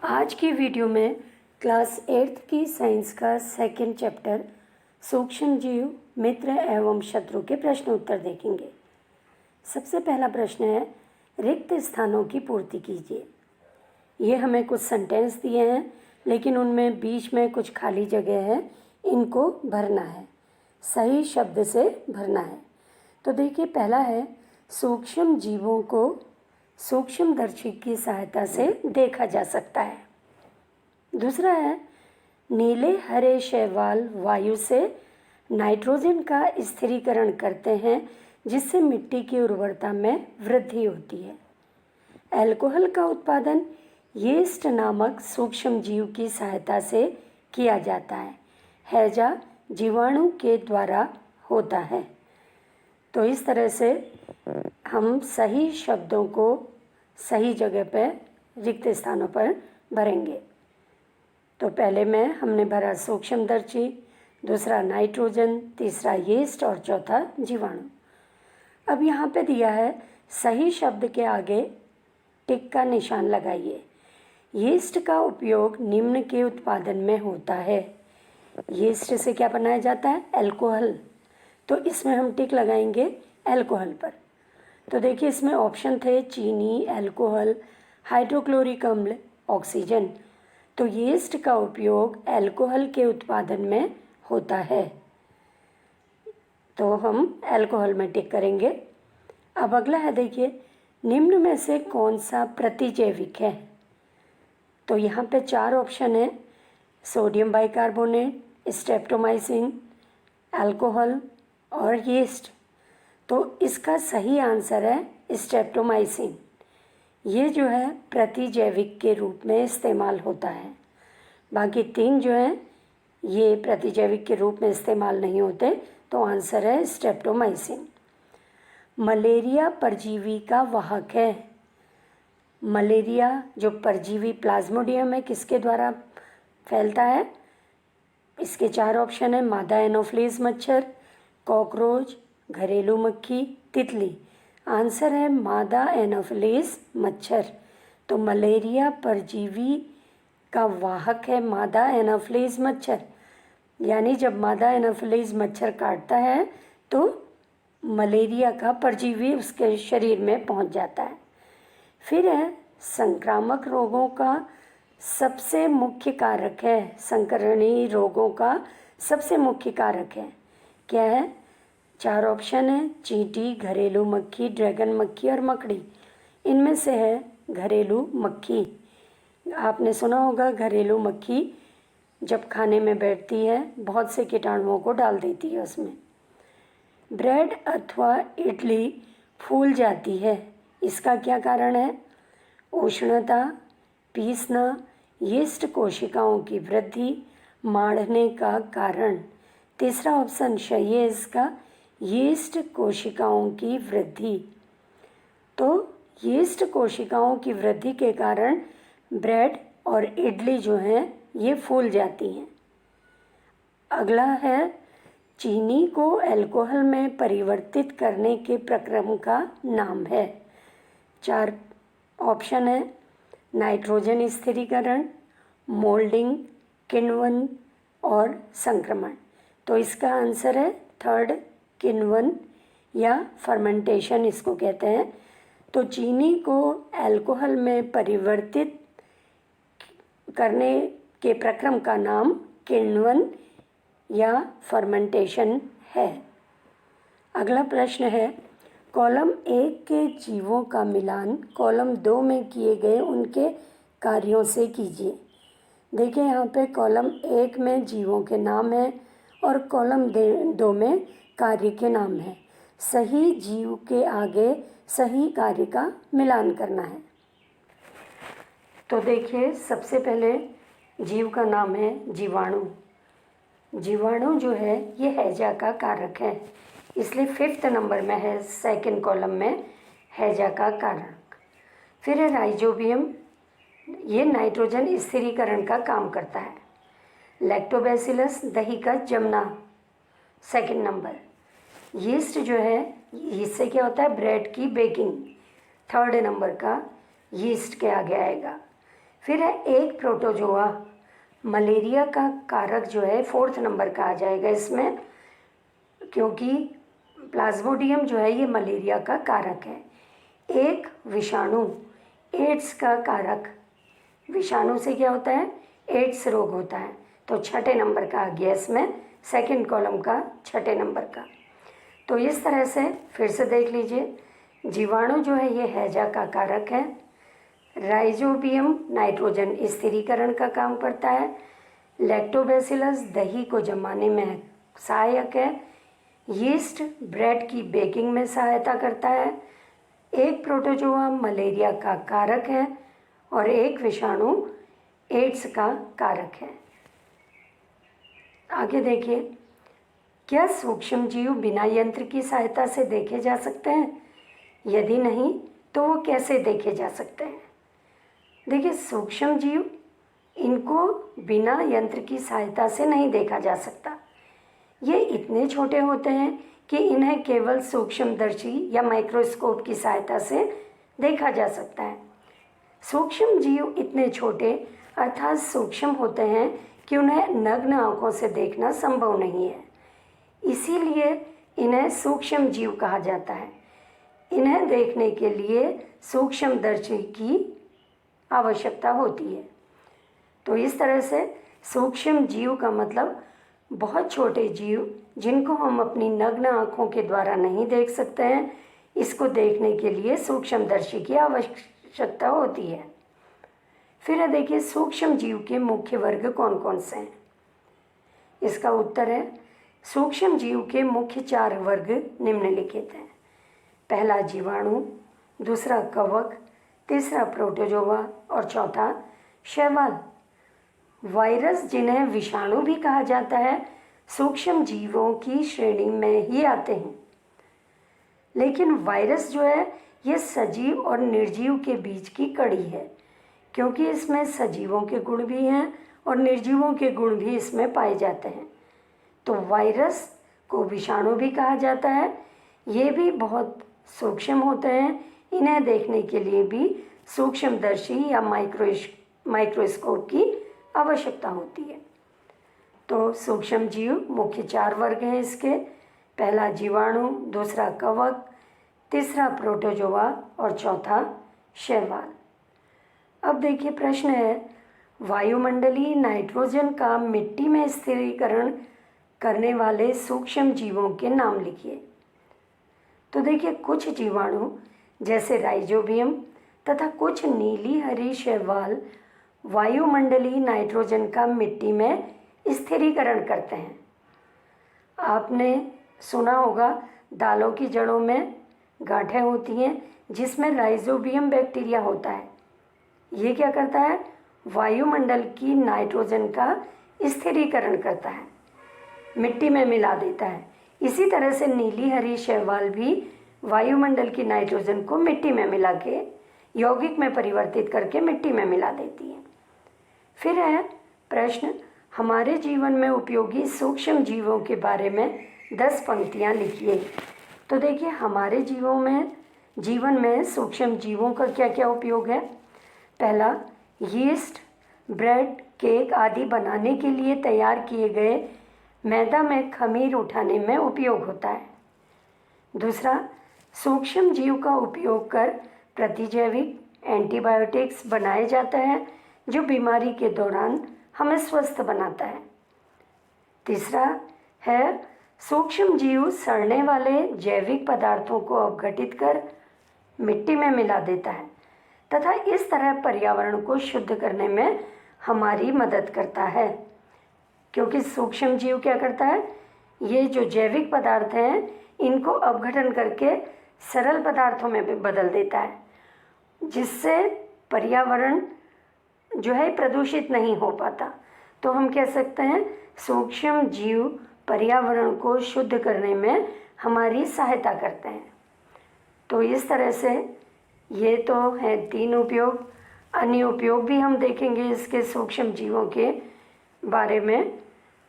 आज की वीडियो में क्लास 8th की साइंस का सेकंड चैप्टर सूक्ष्म जीव मित्र एवं शत्रु के प्रश्न उत्तर देखेंगे। सबसे पहला प्रश्न है, रिक्त स्थानों की पूर्ति कीजिए। ये हमें कुछ सेंटेंस दिए हैं लेकिन उनमें बीच में कुछ खाली जगह है, इनको भरना है, सही शब्द से भरना है। तो देखिए, पहला है सूक्ष्म जीवों को सूक्ष्मदर्शी की सहायता से देखा जा सकता है। दूसरा है, नीले हरे शैवाल वायु से नाइट्रोजन का स्थिरीकरण करते हैं जिससे मिट्टी की उर्वरता में वृद्धि होती है। अल्कोहल का उत्पादन यीस्ट नामक सूक्ष्म जीव की सहायता से किया जाता है। हैजा जीवाणु के द्वारा होता है। तो इस तरह से हम सही शब्दों को सही जगह पर रिक्त स्थानों पर भरेंगे। तो पहले में हमने भरा सूक्ष्मदर्शी, दूसरा नाइट्रोजन, तीसरा यीस्ट और चौथा जीवाणु। अब यहाँ पे दिया है सही शब्द के आगे टिक का निशान लगाइए। यीस्ट का उपयोग निम्न के उत्पादन में होता है। यीस्ट से क्या बनाया जाता है? अल्कोहल। तो इसमें हम टिक लगाएंगे अल्कोहल पर। तो देखिए, इसमें ऑप्शन थे चीनी, अल्कोहल, हाइड्रोक्लोरिक अम्ल, ऑक्सीजन। तो यीस्ट का उपयोग अल्कोहल के उत्पादन में होता है, तो हम अल्कोहल में टिक करेंगे। अब अगला है, देखिए, निम्न में से कौन सा प्रतिजैविक है? तो यहाँ पे 4 ऑप्शन है, सोडियम बाइकार्बोनेट, स्ट्रेप्टोमाइसिन, अल्कोहल और यीस्ट। तो इसका सही आंसर है स्ट्रेप्टोमाइसिन। ये जो है प्रतिजैविक के रूप में इस्तेमाल होता है। बाकी 3 जो हैं ये प्रतिजैविक के रूप में इस्तेमाल नहीं होते। तो आंसर है स्ट्रेप्टोमाइसिन। मलेरिया परजीवी का वाहक है। मलेरिया जो परजीवी प्लाज्मोडियम है, किसके द्वारा फैलता है? इसके 4 ऑप्शन है, मादा एनोफ्लीज मच्छर, कॉकरोच, घरेलू मक्खी, तितली। आंसर है मादा एनोफिलीज मच्छर। तो मलेरिया परजीवी का वाहक है मादा एनोफिलीज मच्छर। यानी जब मादा एनोफिलीज मच्छर काटता है तो मलेरिया का परजीवी उसके शरीर में पहुंच जाता है। फिर है, संक्रामक रोगों का सबसे मुख्य कारक है। संकरणीय रोगों का सबसे मुख्य कारक है, क्या है? 4 ऑप्शन है, चींटी, घरेलू मक्खी, ड्रैगन मक्खी और मकड़ी। इनमें से है घरेलू मक्खी। आपने सुना होगा, घरेलू मक्खी जब खाने में बैठती है बहुत से कीटाणुओं को डाल देती है उसमें। ब्रेड अथवा इडली फूल जाती है, इसका क्या कारण है? उष्णता, पीसना, यीस्ट कोशिकाओं की वृद्धि, माढ़ने का कारण। तीसरा ऑप्शन सही है इसका, यीस्ट कोशिकाओं की वृद्धि। तो यीस्ट कोशिकाओं की वृद्धि के कारण ब्रेड और इडली जो हैं ये फूल जाती हैं। अगला है, चीनी को अल्कोहल में परिवर्तित करने के प्रक्रम का नाम है। 4 ऑप्शन है, नाइट्रोजन स्थिरीकरण, मोल्डिंग, किण्वन और संक्रमण। तो इसका आंसर है 3rd, किण्वन या फर्मेंटेशन इसको कहते हैं। तो चीनी को अल्कोहल में परिवर्तित करने के प्रक्रम का नाम किण्वन या फर्मेंटेशन है। अगला प्रश्न है, कॉलम 1 के जीवों का मिलान कॉलम 2 में किए गए उनके कार्यों से कीजिए। देखिए, यहाँ पे कॉलम 1 में जीवों के नाम हैं और कॉलम 2 में कार्य के नाम है। सही जीव के आगे सही कार्य का मिलान करना है। तो देखिए, सबसे पहले जीव का नाम है जीवाणु। जीवाणु जो है ये हैजा का कारक है, इसलिए 5th नंबर में है, 2nd कॉलम में हैजा का कारक। फिर है राइजोबियम, ये नाइट्रोजन स्थिरीकरण का काम करता है। लैक्टोबैसिलस दही का जमना, 2nd नंबर। यीस्ट जो है, इससे क्या होता है? ब्रेड की बेकिंग, 3rd नंबर का यीस्ट के आगे आएगा। फिर है एक प्रोटोजोआ, मलेरिया का कारक जो है 4th नंबर का आ जाएगा इसमें, क्योंकि प्लाज्मोडियम जो है ये मलेरिया का कारक है। एक विषाणु, एड्स का कारक, विषाणु से क्या होता है, एड्स रोग होता है, तो 6ठे नंबर का आ गया इसमें, 2nd कॉलम का 6ठे नंबर का। तो इस तरह से फिर से देख लीजिए, जीवाणु जो है ये हैजा का कारक है, राइजोबियम नाइट्रोजन स्थिरीकरण का काम करता है, लैक्टोबैसिलस दही को जमाने में सहायक है, यीस्ट ब्रेड की बेकिंग में सहायता करता है, एक प्रोटोजोआ मलेरिया का कारक है और एक विषाणु एड्स का कारक है। आगे देखिए, क्या सूक्ष्म जीव बिना यंत्र की सहायता से देखे जा सकते हैं? यदि नहीं तो वो कैसे देखे जा सकते हैं? देखिए, सूक्ष्म जीव, इनको बिना यंत्र की सहायता से नहीं देखा जा सकता। ये इतने छोटे होते हैं कि इन्हें केवल सूक्ष्मदर्शी या माइक्रोस्कोप की सहायता से देखा जा सकता है। सूक्ष्म जीव इतने छोटे अर्थात सूक्ष्म होते हैं कि उन्हें नग्न आंखों से देखना संभव नहीं है, इसीलिए इन्हें सूक्ष्म जीव कहा जाता है। इन्हें देखने के लिए सूक्ष्मदर्शी की आवश्यकता होती है। तो इस तरह से सूक्ष्म जीव का मतलब बहुत छोटे जीव जिनको हम अपनी नग्न आँखों के द्वारा नहीं देख सकते हैं, इसको देखने के लिए सूक्ष्मदर्शी की आवश्यकता होती है। फिर देखिए, सूक्ष्म जीव के मुख्य वर्ग कौन कौन से हैं? इसका उत्तर है, सूक्ष्म जीव के मुख्य 4 वर्ग निम्नलिखित हैं। पहला जीवाणु, दूसरा कवक, तीसरा प्रोटोजोआ और चौथा शैवाल। वायरस, जिन्हें विषाणु भी कहा जाता है, सूक्ष्म जीवों की श्रेणी में ही आते हैं। लेकिन वायरस जो है ये सजीव और निर्जीव के बीच की कड़ी है, क्योंकि इसमें सजीवों के गुण भी हैं और निर्जीवों के गुण भी इसमें पाए जाते हैं। तो वायरस को विषाणु भी कहा जाता है। ये भी बहुत सूक्ष्म होते हैं, इन्हें देखने के लिए भी सूक्ष्मदर्शी या माइक्रोस्कोप की आवश्यकता होती है। तो सूक्ष्म जीव मुख्य 4 वर्ग हैं इसके, पहला जीवाणु, दूसरा कवक, तीसरा प्रोटोजोआ और चौथा शैवाल। अब देखिए, प्रश्न है, वायुमंडलीय नाइट्रोजन का मिट्टी में स्थिरीकरण करने वाले सूक्ष्म जीवों के नाम लिखिए। तो देखिए, कुछ जीवाणु जैसे राइजोबियम तथा कुछ नीली हरी शैवाल वायुमंडलीय नाइट्रोजन का मिट्टी में स्थिरीकरण करते हैं। आपने सुना होगा, दालों की जड़ों में गांठें होती हैं जिसमें राइजोबियम बैक्टीरिया होता है। ये क्या करता है, वायुमंडल की नाइट्रोजन का स्थिरीकरण करता है, मिट्टी में मिला देता है। इसी तरह से नीली हरी शैवाल भी वायुमंडल की नाइट्रोजन को मिट्टी में मिला के यौगिक में परिवर्तित करके मिट्टी में मिला देती है। फिर है प्रश्न, हमारे जीवन में उपयोगी सूक्ष्म जीवों के बारे में 10 पंक्तियाँ लिखिए। तो देखिए, हमारे जीवन में सूक्ष्म जीवों का क्या क्या उपयोग है। पहला, यीस्ट, ब्रेड, केक आदि बनाने के लिए तैयार किए गए मैदा में खमीर उठाने में उपयोग होता है। दूसरा, सूक्ष्म जीव का उपयोग कर प्रतिजैविक एंटीबायोटिक्स बनाए जाता है जो बीमारी के दौरान हमें स्वस्थ बनाता है। तीसरा है, सूक्ष्म जीव सड़ने वाले जैविक पदार्थों को अपघटित कर मिट्टी में मिला देता है तथा इस तरह पर्यावरण को शुद्ध करने में हमारी मदद करता है। क्योंकि सूक्ष्म जीव क्या करता है, ये जो जैविक पदार्थ हैं इनको अपघटन करके सरल पदार्थों में बदल देता है, जिससे पर्यावरण जो है प्रदूषित नहीं हो पाता। तो हम कह सकते हैं सूक्ष्म जीव पर्यावरण को शुद्ध करने में हमारी सहायता करते हैं। तो इस तरह से ये तो है 3 उपयोग। अन्य उपयोग भी हम देखेंगे इसके सूक्ष्म जीवों के बारे में।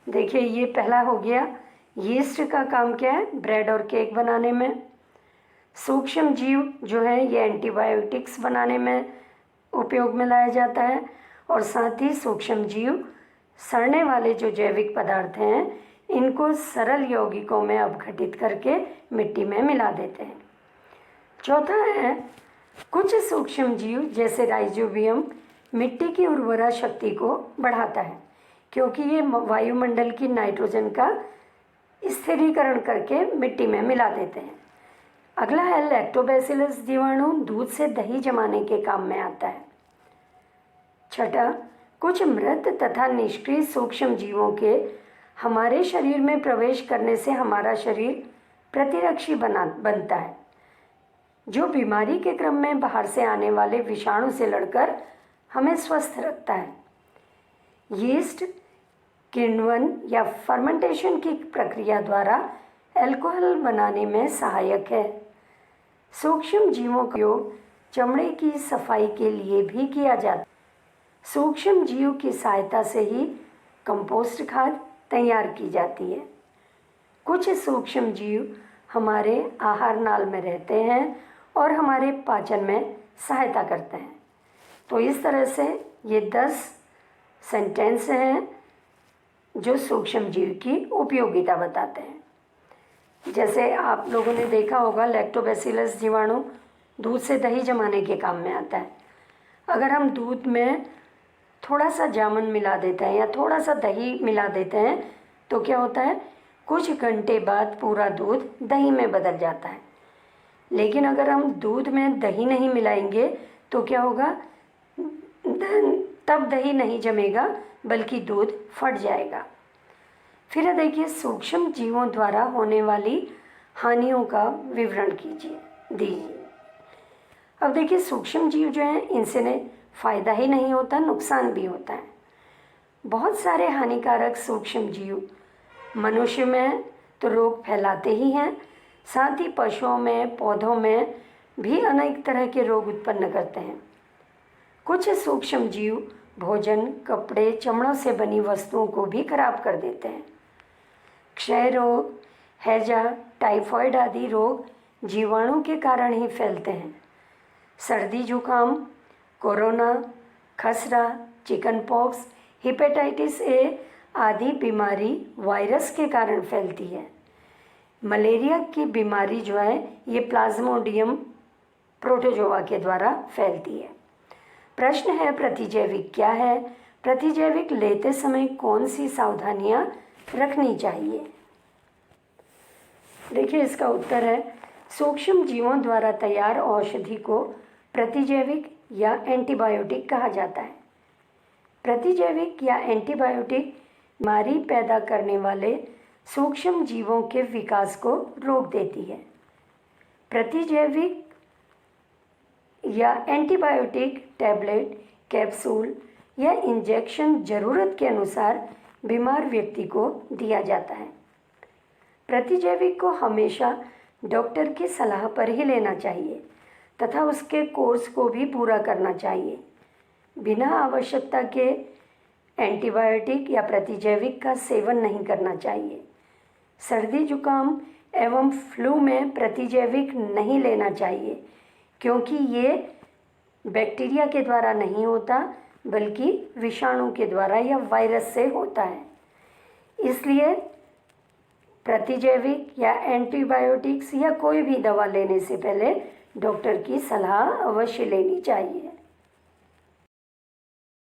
देखिए, ये पहला हो गया, यीस्ट का काम क्या है, ब्रेड और केक बनाने में। सूक्ष्म जीव जो है ये एंटीबायोटिक्स बनाने में उपयोग में लाया जाता है और साथ ही सूक्ष्म जीव सड़ने वाले जो जैविक पदार्थ हैं इनको सरल यौगिकों में अपघटित करके मिट्टी में मिला देते हैं। चौथा है, कुछ सूक्ष्म जीव जैसे राइजोबियम मिट्टी की उर्वरा शक्ति को बढ़ाता है क्योंकि ये वायुमंडल की नाइट्रोजन का स्थिरीकरण करके मिट्टी में मिला देते हैं। अगला है, लैक्टोबैसिलस जीवाणु दूध से दही जमाने के काम में आता है। छठा, कुछ मृत तथा निष्क्रिय सूक्ष्म जीवों के हमारे शरीर में प्रवेश करने से हमारा शरीर प्रतिरक्षी बनता है, जो बीमारी के क्रम में बाहर से आने वाले विषाणु से लड़कर हमें स्वस्थ रखता है। यीस्ट किण्वन या फर्मेंटेशन की प्रक्रिया द्वारा अल्कोहल बनाने में सहायक है। सूक्ष्म जीवों का उपयोग चमड़े की सफाई के लिए भी किया जाता है। सूक्ष्म जीव की सहायता से ही कंपोस्ट खाद तैयार की जाती है। कुछ सूक्ष्म जीव हमारे आहार नाल में रहते हैं और हमारे पाचन में सहायता करते हैं। तो इस तरह से ये 10 सेंटेंस हैं जो सूक्ष्म जीव की उपयोगिता बताते हैं। जैसे आप लोगों ने देखा होगा, लैक्टोबैसिलस जीवाणु दूध से दही जमाने के काम में आता है। अगर हम दूध में थोड़ा सा जामुन मिला देते हैं या थोड़ा सा दही मिला देते हैं तो क्या होता है, कुछ घंटे बाद पूरा दूध दही में बदल जाता है। लेकिन अगर हम दूध में दही नहीं मिलाएंगे तो क्या होगा, तब दही नहीं जमेगा बल्कि दूध फट जाएगा। फिर देखिए, सूक्ष्म जीवों द्वारा होने वाली हानियों का विवरण दीजिए। अब देखिए, सूक्ष्म जीव जो हैं इनसे फ़ायदा ही नहीं होता, नुकसान भी होता है। बहुत सारे हानिकारक सूक्ष्म जीव मनुष्य में तो रोग फैलाते ही हैं, साथ ही पशुओं में, पौधों में भी अनेक तरह के रोग उत्पन्न करते हैं। कुछ सूक्ष्म जीव भोजन, कपड़े, चमड़ों से बनी वस्तुओं को भी खराब कर देते हैं। क्षय रोग, हैजा, टाइफॉइड आदि रोग जीवाणु के कारण ही फैलते हैं। सर्दी जुकाम, कोरोना, खसरा, चिकन पॉक्स, हेपेटाइटिस ए आदि बीमारी वायरस के कारण फैलती है। मलेरिया की बीमारी जो है ये प्लाज्मोडियम प्रोटोजोआ के द्वारा फैलती है। प्रश्न है, प्रतिजैविक क्या है? प्रतिजैविक लेते समय कौन सी सावधानियां रखनी चाहिए? देखिए, इसका उत्तर है, सूक्ष्म जीवों द्वारा तैयार औषधि को प्रतिजैविक या एंटीबायोटिक कहा जाता है। प्रतिजैविक या एंटीबायोटिक बीमारी पैदा करने वाले सूक्ष्म जीवों के विकास को रोक देती है। प्रतिजैविक या एंटीबायोटिक टैबलेट, कैप्सूल या इंजेक्शन ज़रूरत के अनुसार बीमार व्यक्ति को दिया जाता है। प्रतिजैविक को हमेशा डॉक्टर की सलाह पर ही लेना चाहिए तथा उसके कोर्स को भी पूरा करना चाहिए। बिना आवश्यकता के एंटीबायोटिक या प्रतिजैविक का सेवन नहीं करना चाहिए। सर्दी जुकाम एवं फ्लू में प्रतिजैविक नहीं लेना चाहिए क्योंकि ये बैक्टीरिया के द्वारा नहीं होता बल्कि विषाणु के द्वारा या वायरस से होता है। इसलिए प्रतिजैविक या एंटीबायोटिक्स या कोई भी दवा लेने से पहले डॉक्टर की सलाह अवश्य लेनी चाहिए।